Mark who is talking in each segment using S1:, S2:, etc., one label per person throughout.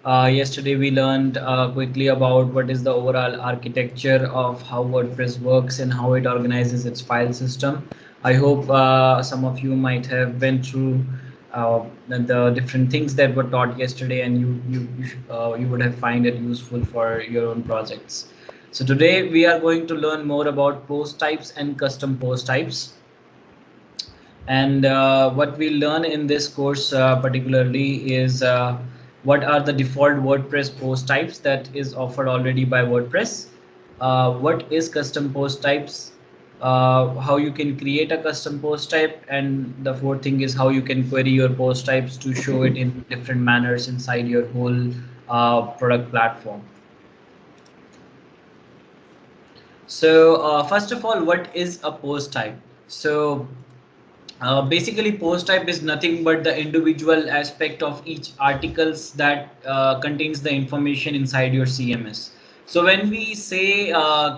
S1: Yesterday we learned quickly about what is the overall architecture of how WordPress works and how it organizes its file system. I hope some of you might have been through the different things that were taught yesterday, and you would have find it useful for your own projects. So today we are going to learn more about post types and custom post types. And what we learn in this course particularly is what are the default WordPress post types that is offered already by WordPress. What is custom post types? How you can create a custom post type, and the fourth thing is how you can query your post types to show it in different manners inside your whole product platform. So first of all, what is a post type? So basically, post type is nothing but the individual aspect of each articles that contains the information inside your CMS. So when we say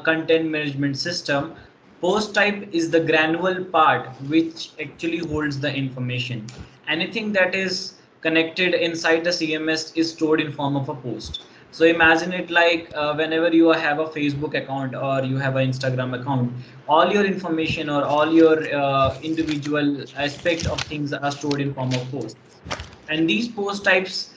S1: content management system, post type is the granular part which actually holds the information. Anything that is connected inside the CMS is stored in form of a post. So imagine it like whenever you have a Facebook account or you have an Instagram account, all your information or all your individual aspect of things are stored in form of posts. And these post types,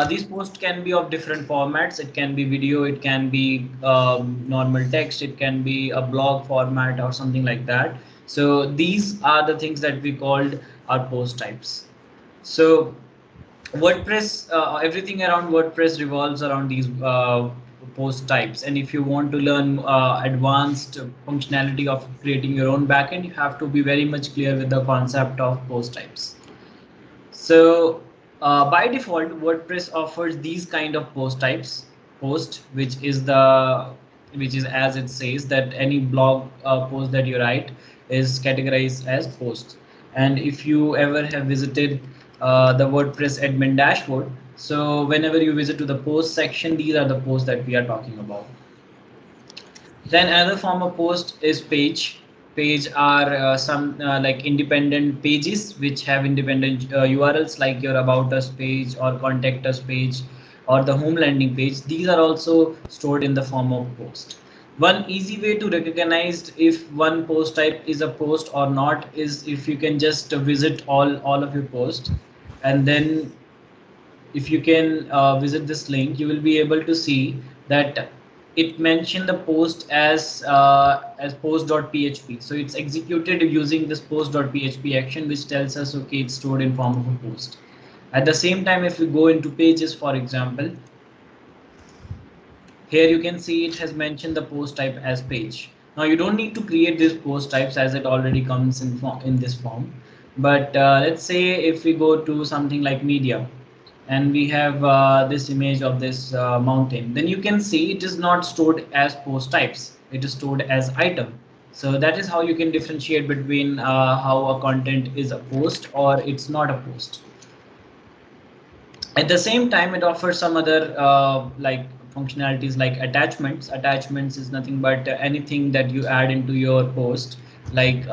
S1: these posts can be of different formats. It can be video, it can be normal text, it can be a blog format or something like that. So these are the things that we called our post types. So WordPress, everything around WordPress revolves around these post types. And if you want to learn advanced functionality of creating your own backend, you have to be very much clear with the concept of post types. So by default, WordPress offers these kind of post types. Post, which is as it says that any blog post that you write is categorized as post. And if you ever have visited the WordPress admin dashboard, so whenever you visit to the post section, these are the posts that we are talking about. Then another form of post is page. Page are some like independent pages which have independent URLs like your about us page or contact us page or the home landing page. These are also stored in the form of post. One easy way to recognize if one post type is a post or not is if you can just visit all of your posts, and then if you can visit this link, you will be able to see that it mentioned the post as post.php. So it's executed using this post.php action, which tells us okay, it's stored in form of a post. At the same time, if we go into pages, for example, here you can see it has mentioned the post type as page. Now you don't need to create these post types as it already comes in this form. But let's say if we go to something like media, and we have this image of this mountain, then you can see it is not stored as post types. It is stored as item. So that is how you can differentiate between how a content is a post or it's not a post. At the same time, it offers some other like functionalities like attachments. Attachments is nothing but anything that you add into your post, like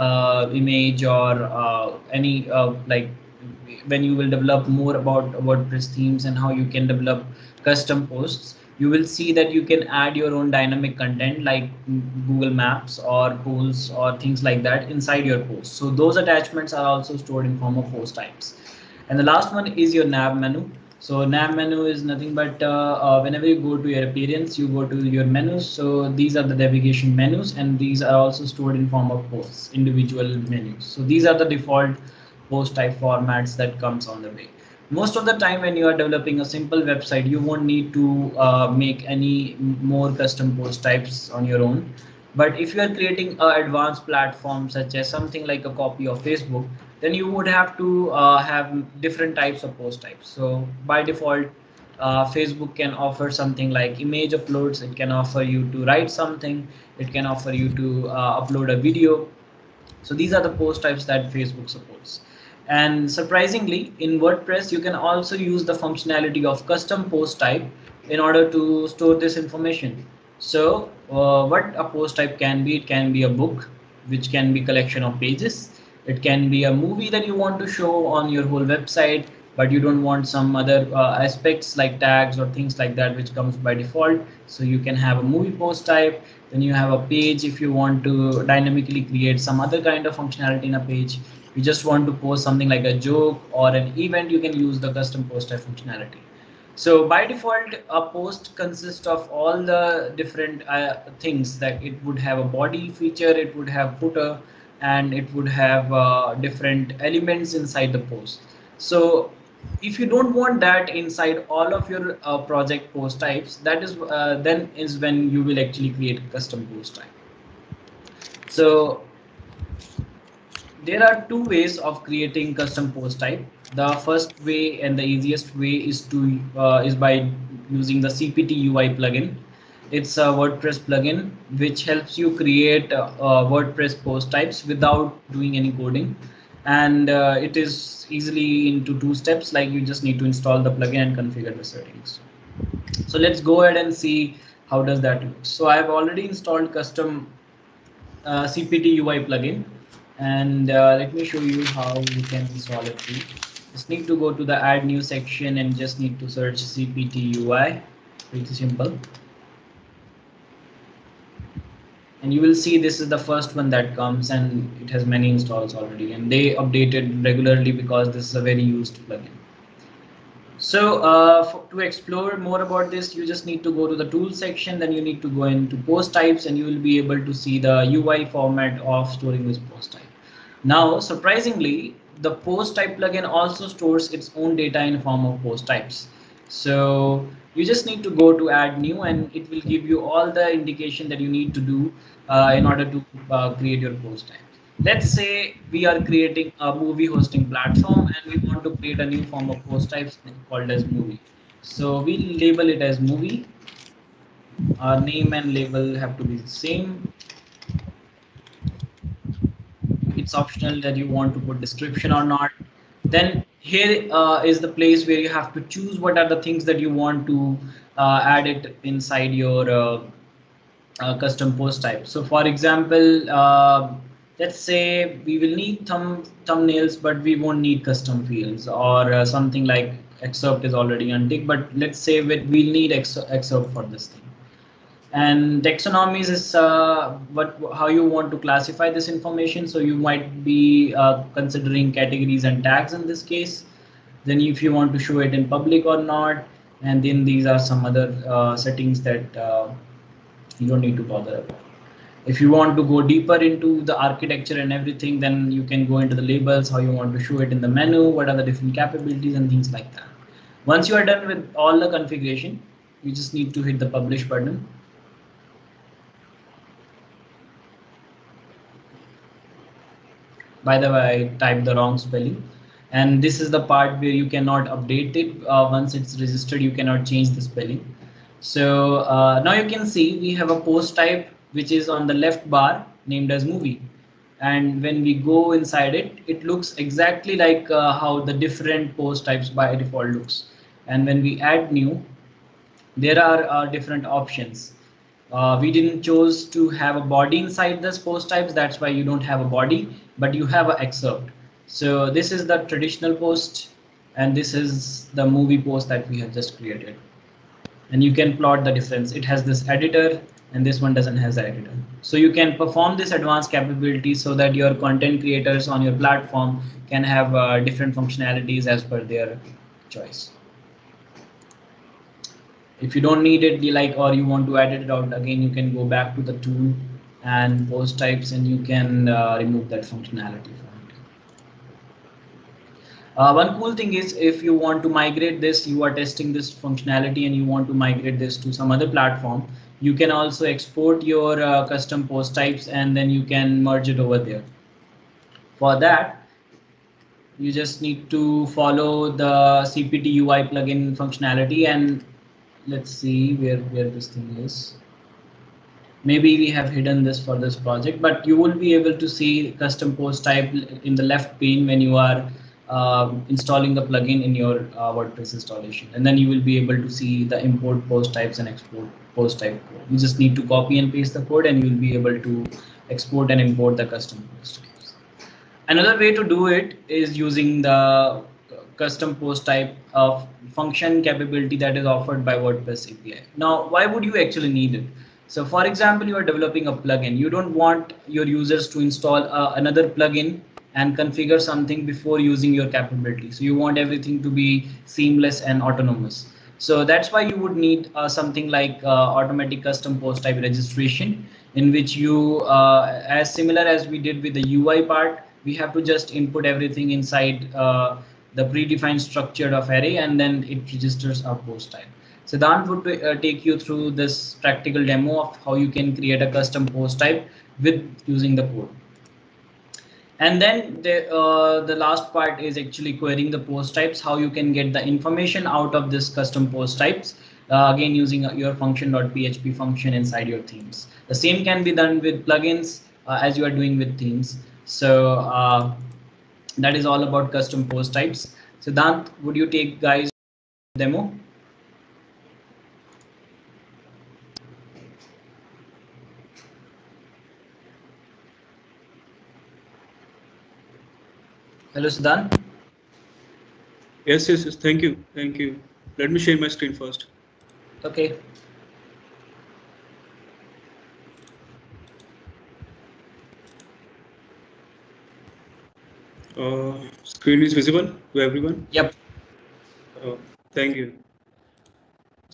S1: image or any like when you will develop more about WordPress themes and how you can develop custom posts, you will see that you can add your own dynamic content like Google Maps or polls or things like that inside your post. So those attachments are also stored in form of post types. And the last one is your nav menu. So nav menu is nothing but whenever you go to your appearance, you go to your menus. So these are the navigation menus, and these are also stored in form of posts, individual menus. So these are the default post type formats that comes on the way. Most of the time when you are developing a simple website, you won't need to make any more custom post types on your own. But if you are creating an advanced platform such as something like a copy of Facebook, then you would have to have different types of post types. So by default, Facebook can offer something like image uploads. It can offer you to write something. It can offer you to upload a video. So these are the post types that Facebook supports. And surprisingly, in WordPress, you can also use the functionality of custom post type in order to store this information. So what a post type can be, it can be a book, which can be collection of pages. It can be a movie that you want to show on your whole website, but you don't want some other aspects like tags or things like that, which comes by default. So you can have a movie post type. Then you have a page if you want to dynamically create some other kind of functionality in a page. You just want to post something like a joke or an event, you can use the custom post type functionality. So by default, a post consists of all the different things that it would have a body feature, it would have footer, and it would have different elements inside the post. So if you don't want that inside all of your project post types, that is then is when you will actually create a custom post type. So there are two ways of creating custom post type. The first way and the easiest way is by using the CPT UI plugin. It's a WordPress plugin which helps you create WordPress post types without doing any coding, and it is easily into 2 steps. Like you just need to install the plugin and configure the settings. So let's go ahead and see how does that look. So I have already installed custom CPT UI plugin, and let me show you how you can install it too. Just need to go to the add new section and just need to search CPT UI. Pretty simple. And you will see this is the first one that comes, and it has many installs already, and they update it regularly because this is a very used plugin. So to explore more about this, you just need to go to the tools section, then you need to go into post types, and you will be able to see the UI format of storing this post type. Now, surprisingly, the post type plugin also stores its own data in form of post types. So you just need to go to add new, and it will give you all the indication that you need to do in order to create your post type. Let's say we are creating a movie hosting platform and we want to create a new form of post types called as movie. So we label it as movie. Our name and label have to be the same. It's optional that you want to put description or not. Then here is the place where you have to choose what are the things that you want to add it inside your custom post type. So for example, let's say we will need thumbnails, but we won't need custom fields, or something like excerpt is already unticked, but let's say we'll need excerpt for this thing. And taxonomies is how you want to classify this information. So you might be considering categories and tags in this case. Then if you want to show it in public or not, and then these are some other settings that you don't need to bother about. If you want to go deeper into the architecture and everything, then you can go into the labels, how you want to show it in the menu, what are the different capabilities and things like that. Once you are done with all the configuration, you just need to hit the publish button. By the way, I typed the wrong spelling. And this is the part where you cannot update it. Once it's registered, you cannot change the spelling. So now you can see we have a post type which is on the left bar named as movie. And when we go inside it, it looks exactly like how the different post types by default looks. And when we add new, there are different options. We didn't choose to have a body inside this post types. That's why you don't have a body, but you have an excerpt. So this is the traditional post, and this is the movie post that we have just created. And you can plot the difference. It has this editor, and this one doesn't have the editor. So you can perform this advanced capability so that your content creators on your platform can have different functionalities as per their choice. If you don't need it, or you want to edit it out again, you can go back to the tool and post types, and you can remove that functionality from it. One cool thing is, if you want to migrate this, you are testing this functionality and you want to migrate this to some other platform, you can also export your custom post types and then you can merge it over there. For that, you just need to follow the CPT UI plugin functionality, and let's see where this thing is. Maybe we have hidden this for this project, but you will be able to see custom post type in the left pane when you are installing the plugin in your WordPress installation, and then you will be able to see the import post types and export post type code. You just need to copy and paste the code, and you will be able to export and import the custom post types. Another way to do it is using the custom post type of function capability that is offered by WordPress API. Now, why would you actually need it? So, for example, you are developing a plugin. You don't want your users to install another plugin and configure something before using your capability. So, you want everything to be seamless and autonomous. So that's why you would need something like automatic custom post type registration, in which you, as similar as we did with the UI part, we have to just input everything inside the predefined structure of array, and then it registers our post type. Siddhant would take you through this practical demo of how you can create a custom post type with using the code. And then the last part is actually querying the post types, how you can get the information out of this custom post types, again using your function.php function inside your themes. The same can be done with plugins as you are doing with themes. So that is all about custom post types. Siddhant, would you take guys demo? Hello, Siddhant.
S2: Yes, yes, yes. Thank you. Thank you. Let me share my screen first.
S1: Okay.
S2: Screen is visible to everyone?
S1: Yep.
S2: Thank you.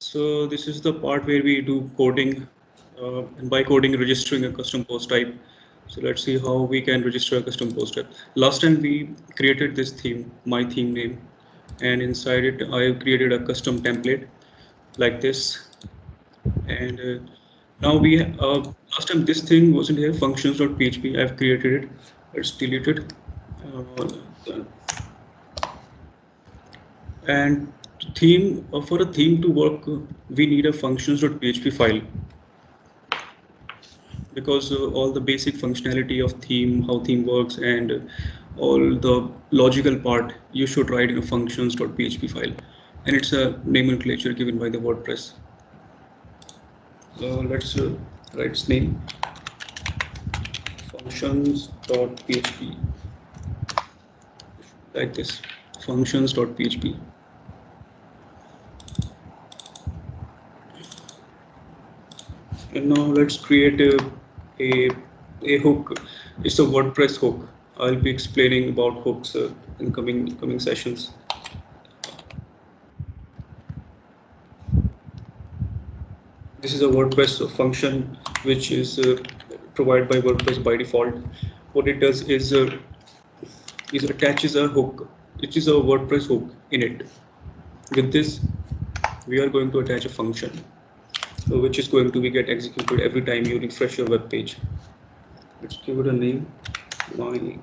S2: So this is the part where we do coding, and by coding, registering a custom post type. So let's see how we can register a custom post type. Last time we created this theme, my theme name, and inside it I created a custom template like this. And now we last time this thing wasn't here, functions.php. I've created it. Let's delete it. And theme for a theme to work, we need a functions.php file, because all the basic functionality of theme, how theme works, and all the logical part you should write in a functions.php file, and it's a nomenclature given by the WordPress. So let's write its name, functions.php, like this, functions.php. And now let's create a hook. It's a WordPress hook. I'll be explaining about hooks in coming sessions. This is a WordPress function which is provided by WordPress by default. What it does is attaches a hook, which is a WordPress hook in it. With this, we are going to attach a function, which is going to be get executed every time you refresh your web page. Let's give it a name. My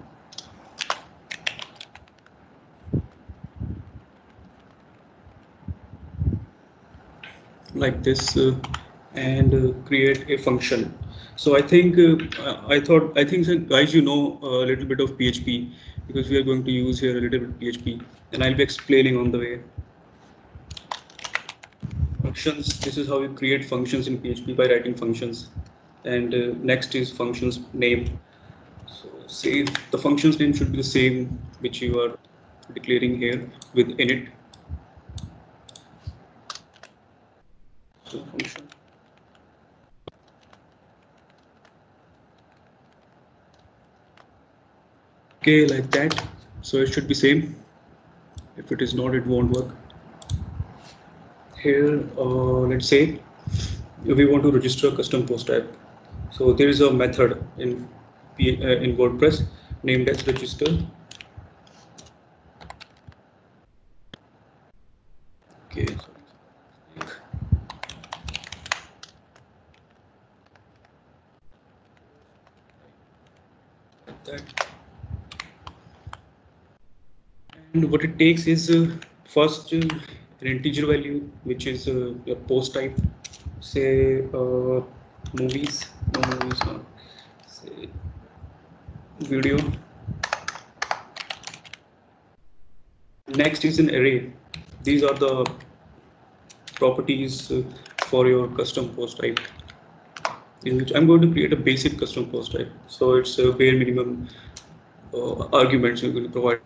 S2: like this, and create a function. So I think guys, you know a little bit of PHP, because we are going to use here a little bit of PHP, and I'll be explaining on the way. Functions. This is how you create functions in PHP, by writing functions. And next is functions name. So say the functions name should be the same which you are declaring here with init. So function. Okay, like that. So it should be same. If it is not, it won't work. Here, let's say we want to register a custom post type. So there is a method in WordPress named as register. Okay. Like that. And what it takes is first an integer value, which is your post type. Say movies, no movies, no. Say video. Next is an array. These are the properties for your custom post type, in which I'm going to create a basic custom post type. So it's a bare minimum arguments you're going to provide.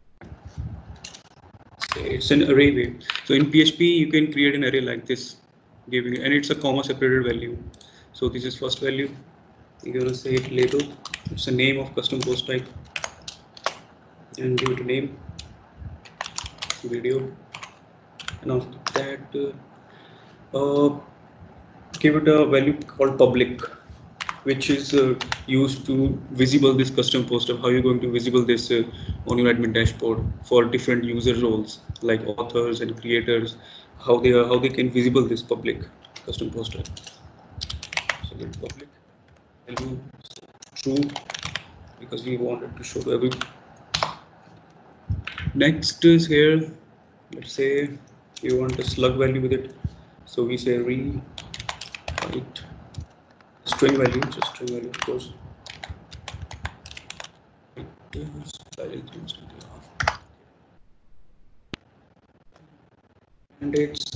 S2: It's an array way. So in PHP, you can create an array like this, giving, and it's a comma separated value. So this is first value. You're going to say it label. It's the name of custom post type, and give it a name, video, and after that, give it a value called public, which is used to visible this custom poster. How you're going to visible this on your admin dashboard for different user roles like authors and creators, how they can visible this public custom poster. So get public value true because we wanted to show to every. Next is here, let's say you want a slug value with it, so we say rewrite string value, just string value of course. And it's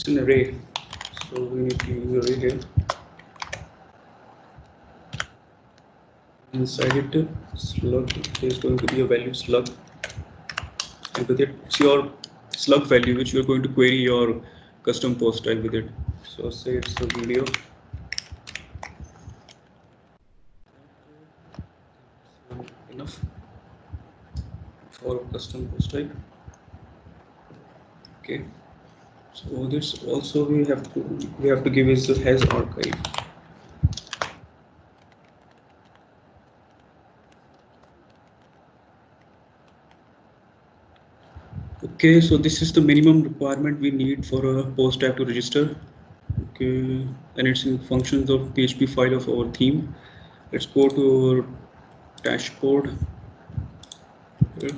S2: an array, so we need to use array here. Inside it, slug, there's going to be a value slug, and with it, it's your slug value which you're going to query your custom post type with it. So say it's a video. Enough for custom post type. Okay. So this also we have to give is the has archive. Okay, so this is the minimum requirement we need for a post type to register. Okay, and it's in functions of PHP file of our theme. Let's go to our dashboard. Okay.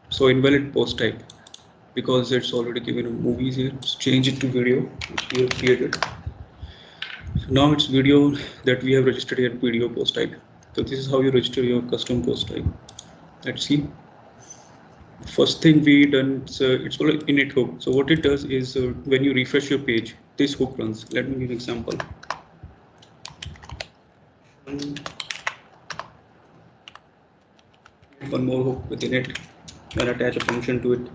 S2: So invalid post type, because it's already given movies here. Let's change it to video, which we have created. So now it's video that we have registered here, video post type. So this is how you register your custom post type. Let's see. First thing we done, it's called init hook. So what it does is when you refresh your page, this hook runs. Let me give an example. One more hook within it and attach a function to it.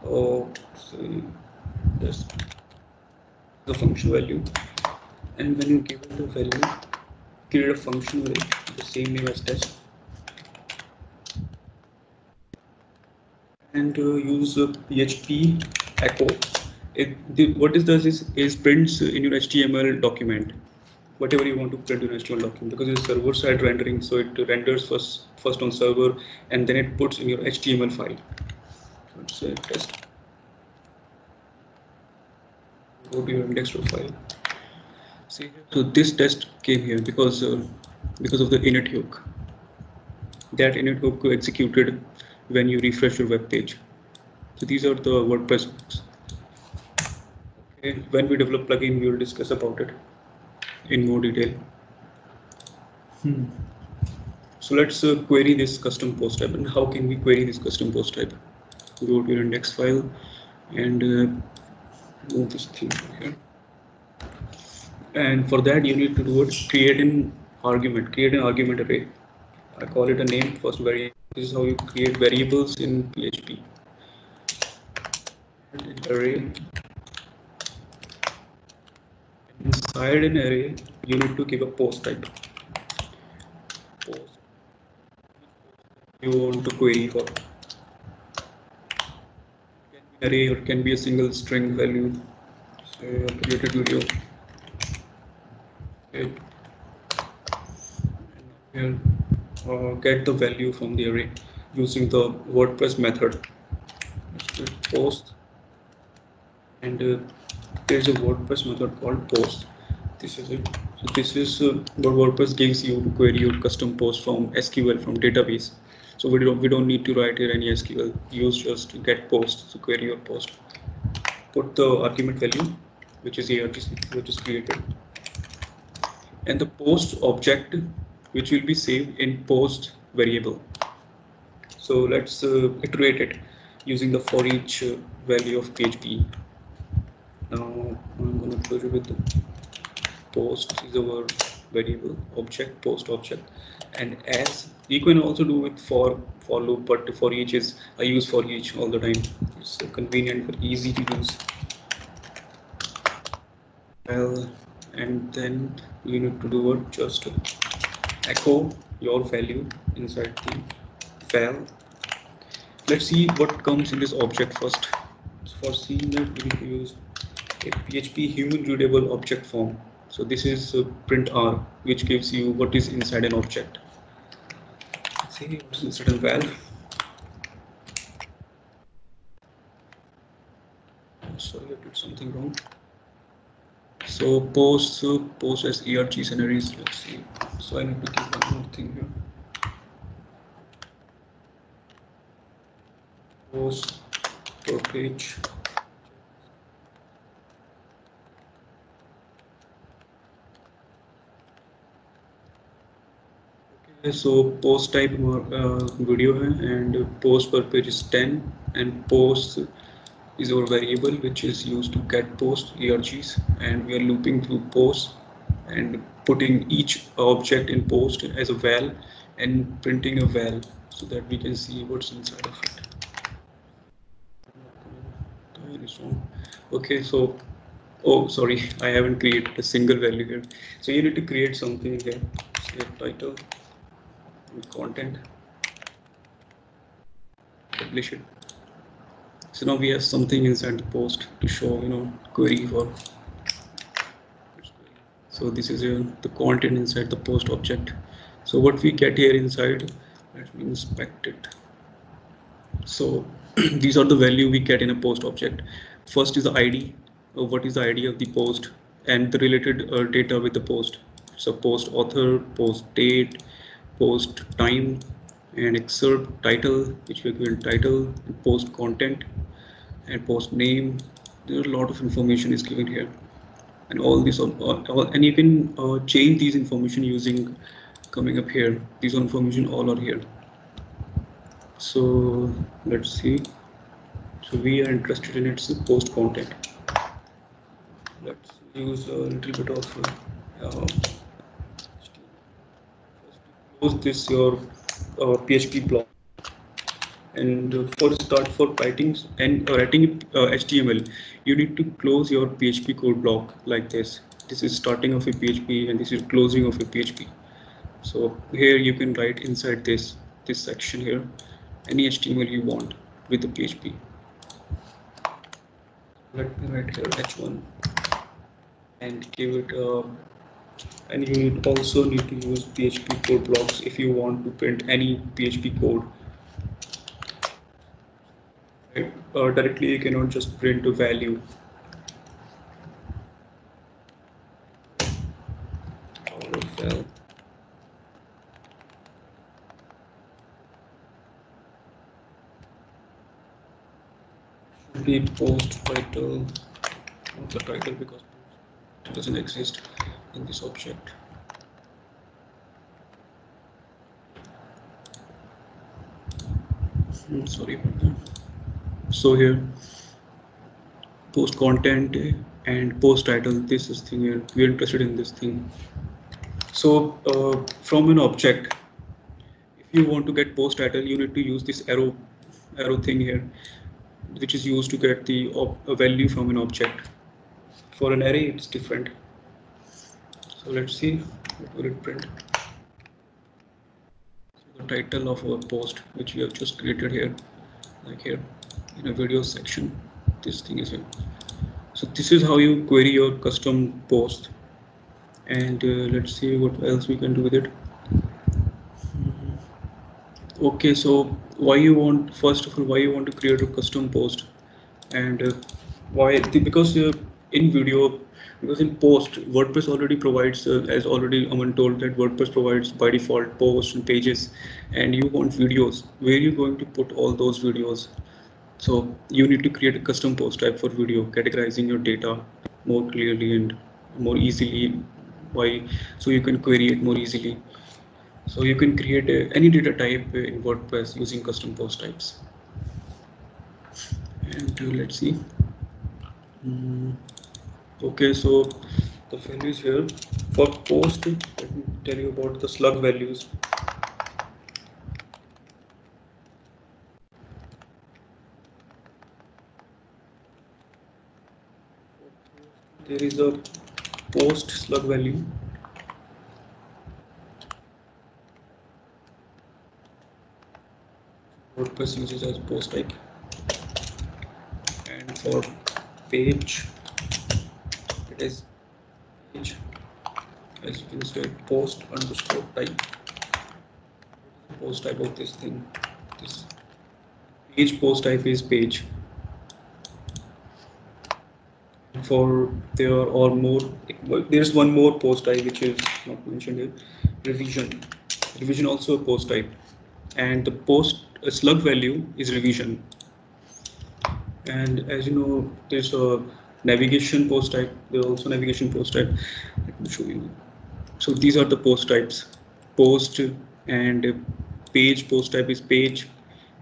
S2: Oh, so just the function value, and when you give it the value, create a function with it, the same name as test, and use PHP echo. What it does is prints in your HTML document whatever you want to print in HTML document, because it's server side rendering, so it renders first on server and then it puts in your HTML file. So let's say test. Go to your index.ro file. See, so this test came here because of the init hook. That init hook executed when you refresh your web page. So these are the WordPress hooks. Okay, when we develop plugin, we will discuss about it in more detail. So let's query this custom post type. And how can we query this custom post type? Go to your index file and move this thing here. And for that, you need to do it. Create an argument array. I call it a name first variable. This is how you create variables in PHP. Array. Inside an array, you need to give a post type. Post. You want to query for. It can be an array or it can be a single string value. Say related video. Okay. And here, get the value from the array using the WordPress method. Post, and there's a WordPress method called post. This is it. So this is what WordPress gives you to query your custom post from SQL, from database. So we don't need to write here any SQL. Use just get post. So query your post. Put the argument value, which is here, which is created, and the post object, which will be saved in post variable. So let's iterate it using the for each value of PHP. Now I'm going to query with the post. This is our variable, object, post object, and as. You can also do with for loop, but for each is I use for each all the time. It's convenient, but easy to use. Well, and then you need to do what? Just echo your value inside the file. Let's see what comes in this object first. For seeing that, we need to use a PHP human readable object form. So this is print R, which gives you what is inside an object. Let's see what's inside a val. Sorry, I did something wrong. So post as ERG scenarios. Let's see. So I need to give one more thing here. Post per page. Okay, so post type video hai, and post per page is 10, and post is our variable which is used to get post ERGs, and we are looping through post and putting each object in post as a val and printing a val so that we can see what's inside of it. Okay, so oh sorry, I haven't created a single value here, so you need to create something here. Say title and content, publish it. So now we have something inside the post to show, query for. So this is the content inside the post object. So what we get here inside, let me inspect it. So these are the value we get in a post object. First is the ID. What is the ID of the post and the related data with the post. So post author, post date, post time, and excerpt title, which we given title, and post content, and post name. There are a lot of information is given here, and all this and you can change these information using coming up here. These information all are here. So let's see. So we are interested in its post content. Let's use a little bit of close this your PHP block. And for start for writing HTML, you need to close your PHP code block like this. This is starting of a PHP and this is closing of a PHP. So here you can write inside this section here any HTML you want with the PHP. Let me write here h1 and give it and you also need to use PHP code blocks if you want to print any PHP code. Directly you cannot just print a value. Should be post title, not the title because it doesn't exist in this object. Sorry about that. So here post content and post title, this is thing here, we are interested in this thing. So from an object, if you want to get post title, you need to use this arrow thing here, which is used to get the value from an object. For an array it's different. So let's see what will it print. So the title of our post which we have just created here, like here in a video section, this thing is here. So this is how you query your custom post, and let's see what else we can do with it. Okay, so why you want, first of all, why you want to create a custom post, and why? Because in video, because in post WordPress already provides, as already Aman told, that WordPress provides by default posts and pages, and you want videos. Where are you going to put all those videos? So you need to create a custom post type for video, categorizing your data more clearly and more easily. Why? So you can query it more easily. So you can create any data type in WordPress using custom post types. And let's see. Okay, so the values here for post. Let me tell you about the slug values. There is a post slug value. WordPress uses as post type, and for page it is page, as you can say, post underscore type. Post type of this thing, this page post type is page. For there are more, there's one more post type which is not mentioned here, revision. Revision also a post type, and the post slug value is revision. And as you know, there's a navigation post type. There's also navigation post type. Let me show you. So these are the post types. Post and page post type is page.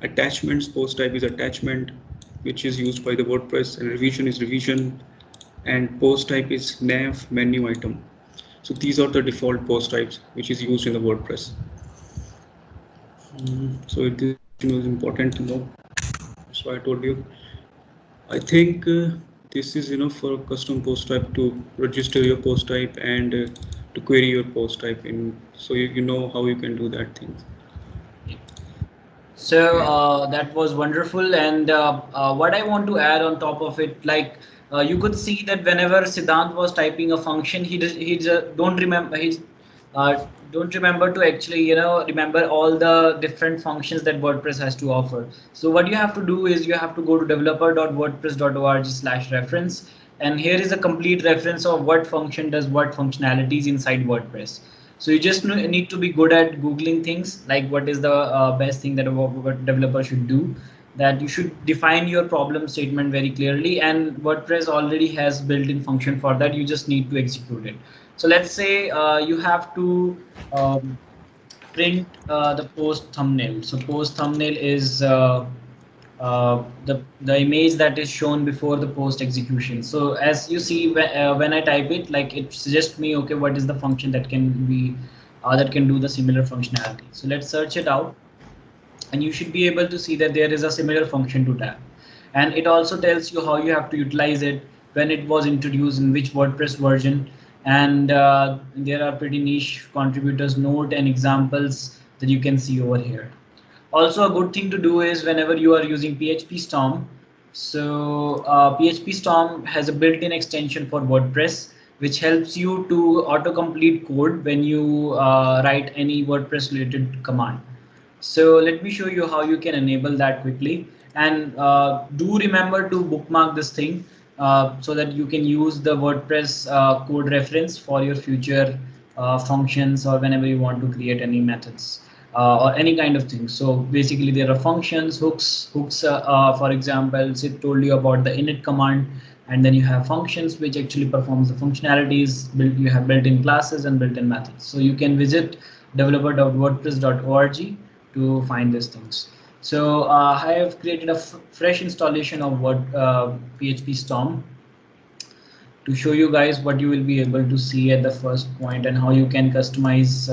S2: Attachments post type is attachment, which is used by the WordPress, and revision is revision, and post type is nav menu item. So these are the default post types which is used in the WordPress. So this is important to know. That's why I told you. I think this is enough for custom post type to register your post type and to query your post type in, so you know how you can do that thing.
S1: So that was wonderful, and what I want to add on top of it, like you could see that whenever Siddhant was typing a function, he don't remember don't remember to actually remember all the different functions that WordPress has to offer. So what you have to do is you have to go to developer.wordpress.org/reference, and here is a complete reference of what function does what functionalities inside WordPress. So you just need to be good at Googling things, like what is the best thing that a developer should do. That you should define your problem statement very clearly, and WordPress already has built-in function for that. You just need to execute it. So let's say you have to print the post thumbnail. So post thumbnail is the image that is shown before the post execution. So as you see, when I type it, like it suggests me, okay, what is the function that can be that can do the similar functionality. So let's search it out, and you should be able to see that there is a similar function to tab, and it also tells you how you have to utilize it, when it was introduced, in which WordPress version, and there are pretty niche contributors note and examples that you can see over here. Also, a good thing to do is whenever you are using PHP Storm, so PHP Storm has a built-in extension for WordPress, which helps you to autocomplete code when you write any WordPress related command. So let me show you how you can enable that quickly, and do remember to bookmark this thing so that you can use the WordPress code reference for your future functions, or whenever you want to create any methods or any kind of thing. So basically there are functions, hooks for example, Sid told you about the init command, and then you have functions which actually performs the functionalities. You have built-in classes and built-in methods. So you can visit developer.wordpress.org to find these things. So I have created a fresh installation of PHP Storm to show you guys what you will be able to see at the first point, and how you can customize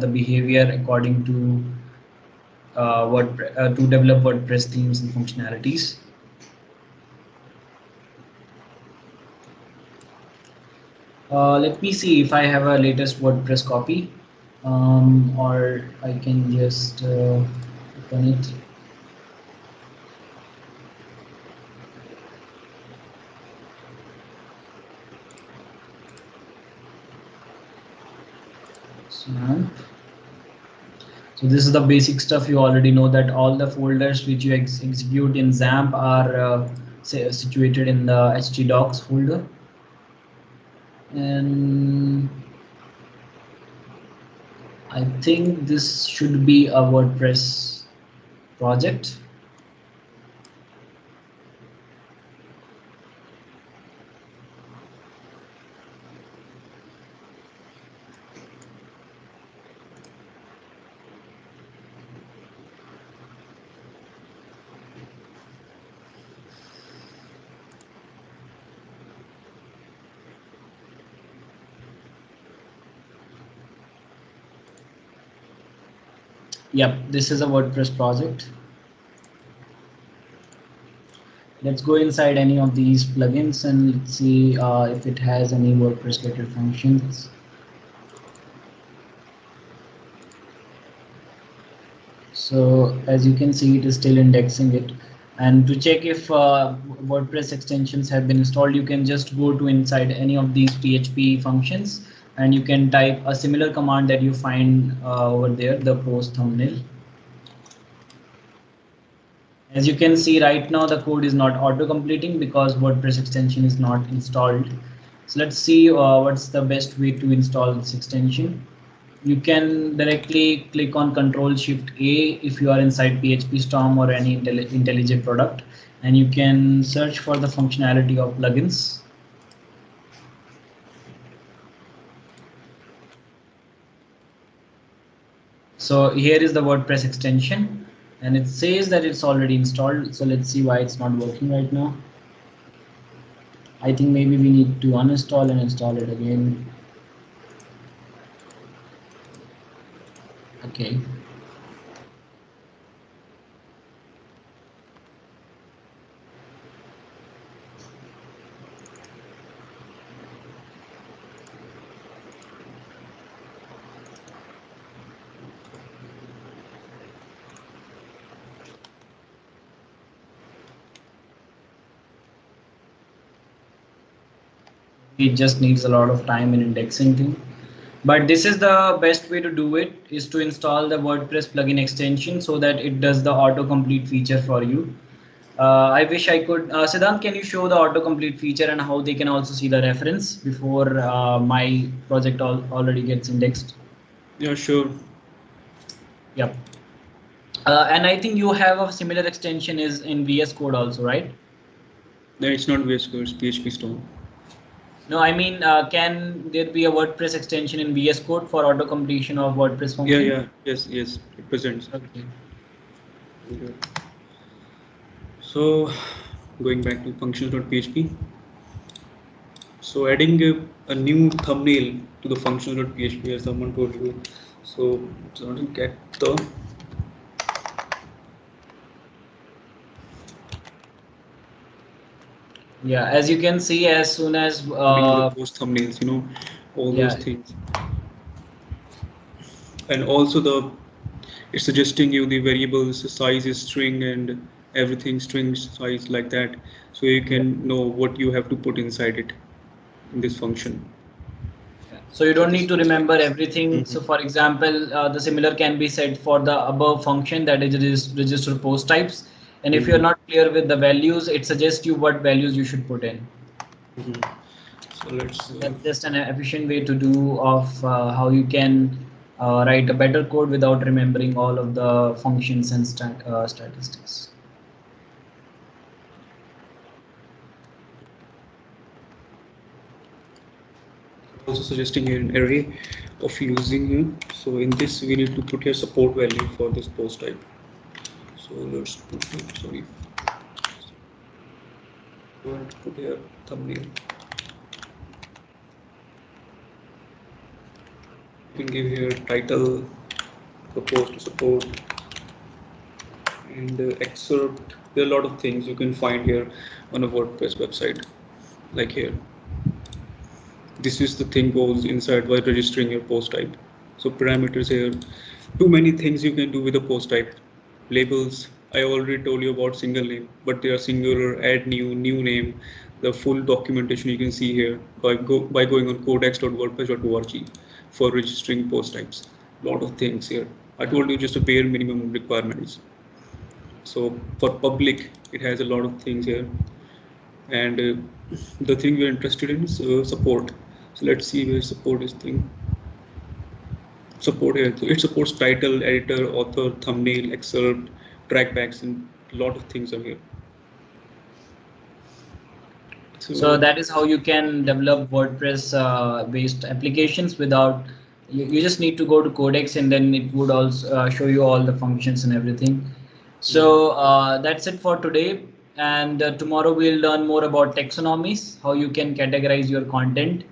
S1: the behavior according to to develop WordPress themes and functionalities. Let me see if I have a latest WordPress copy, or I can just open it. So this is the basic stuff. You already know that all the folders which you execute in XAMPP are situated in the htdocs folder. And I think this should be a WordPress project. Yep, this is a WordPress project. Let's go inside any of these plugins and let's see if it has any WordPress related functions. So as you can see, it is still indexing it. And to check if WordPress extensions have been installed, you can just go to inside any of these PHP functions and you can type a similar command that you find over there, the post thumbnail. As you can see right now, the code is not auto-completing because WordPress extension is not installed. So let's see what's the best way to install this extension. You can directly click on Control-Shift-A if you are inside PHP Storm or any IntelliJ product, and you can search for the functionality of plugins. So here is the WordPress extension, and it says that it's already installed. So let's see why it's not working right now. I think maybe we need to uninstall and install it again. Okay. It just needs a lot of time in indexing thing. But this is the best way to do it, is to install the WordPress plugin extension so that it does the autocomplete feature for you. I wish I could. Siddhant, can you show the autocomplete feature and how they can also see the reference before my project already gets indexed?
S2: Yeah, sure.
S1: Yep. And I think you have a similar extension is in VS Code also, right?
S2: No, it's not VS Code, it's PHP Storm.
S1: No, I mean, can there be a WordPress extension in VS Code for auto completion of WordPress function?
S2: Yeah, yes, it presents.
S1: Okay.
S2: So going back to functions.php. So adding a new thumbnail to the functions.php, as someone told you. So get the
S1: Yeah, as you can see, as soon as
S2: post thumbnails, all those things, and also it's suggesting you the variables, the size is string and everything string size like that, so you can know what you have to put inside it in this function.
S1: So you don't need to remember everything. So for example, the similar can be said for the above function, that is register post types. And if you're not clear with the values, it suggests you what values you should put in.
S2: So
S1: that's just an efficient way to do of how you can write a better code without remembering all of the functions and statistics.
S2: Also suggesting an array of using here. So in this we need to put here support value for this post type. So let's put here, put here thumbnail. You can give here title, propose to support, and excerpt. There are a lot of things you can find here on a WordPress website, like here. This is the thing goes inside while registering your post type. So parameters here, too many things you can do with a post type. Labels, I already told you about single name, but they are singular, add new name. The full documentation you can see here by going on codex.wordpress.org for registering post types. Lot of things here. I told you just a bare minimum requirements. So for public, it has a lot of things here. And the thing we're interested in is support. So let's see where support is thing. Support here. So it supports title, editor, author, thumbnail, excerpt, trackbacks, and a lot of things are here.
S1: So that is how you can develop WordPress based applications without, you just need to go to Codex and then it would also show you all the functions and everything. So that's it for today. And tomorrow we'll learn more about taxonomies, how you can categorize your content.